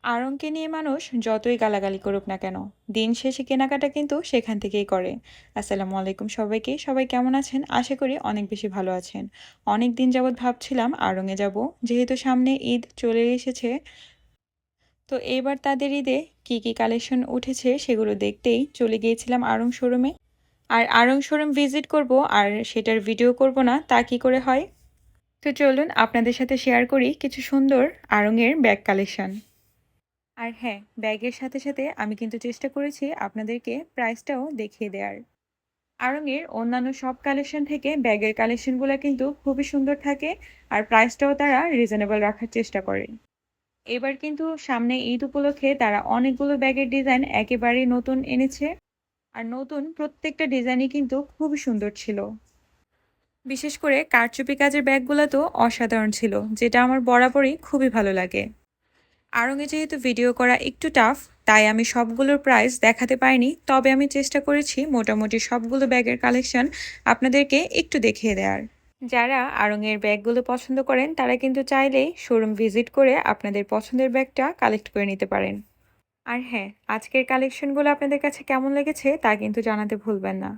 আড়ংকে নিয়ে মানুষ যতই গালাগালি করুক না কেন, দিন শেষে কেনাকাটা কিন্তু সেখান থেকেই করে। আসসালামু আলাইকুম সবাইকে, সবাই কেমন আছেন? আশা করি অনেক বেশি ভালো আছেন। অনেক দিন যাবৎ ভাবছিলাম আড়ংয়ে যাব, যেহেতু সামনে ঈদ চলে এসেছে। তো এবার তাদের ঈদে কি কি কালেকশন উঠেছে সেগুলো দেখতেই চলে গিয়েছিলাম আড়ং শোরুমে। আর আড়ং শোরুম ভিজিট করব আর সেটার ভিডিও করব না তা কি করে হয়? তো চলুন আপনাদের সাথে শেয়ার করি কিছু সুন্দর আড়ংয়ের ব্যাগ কালেকশন। আর হ্যাঁ, ব্যাগের সাথে সাথে আমি কিন্তু চেষ্টা করেছি আপনাদেরকে প্রাইসটাও দেখিয়ে দেওয়ার। আড়ং-এর অন্যান্য সব কালেকশন থেকে ব্যাগের কালেকশনগুলো কিন্তু খুবই সুন্দর থাকে, আর প্রাইসটাও তারা রিজনেবল রাখার চেষ্টা করে। এবার কিন্তু সামনে ঈদ উপলক্ষে তারা অনেকগুলো ব্যাগের ডিজাইন একেবারেই নতুন এনেছে। আর নতুন প্রত্যেকটা ডিজাইনই কিন্তু খুবই সুন্দর ছিল। বিশেষ করে কারচুপি কাজের ব্যাগগুলো তো অসাধারণ ছিল, যেটা আমার বরাবরই খুবই ভালো লাগে। আড়ং-এ যেহেতু ভিডিও করা একটু টাফ, তাই আমি সবগুলোর প্রাইস দেখাতে পারিনি, তবে আমি চেষ্টা করেছি মোটামুটি সবগুলো ব্যাগের কালেকশন আপনাদেরকে একটু দেখিয়ে দেওয়ার। যারা আড়ং-এর ব্যাগগুলো পছন্দ করেন তারা কিন্তু চাইলেই শোরুম ভিজিট করে আপনাদের পছন্দের ব্যাগটা কালেক্ট করে নিতে পারেন। আর হ্যাঁ, আজকের কালেকশনগুলো আপনাদের কাছে কেমন লেগেছে তা কিন্তু জানাতে ভুলবেন না।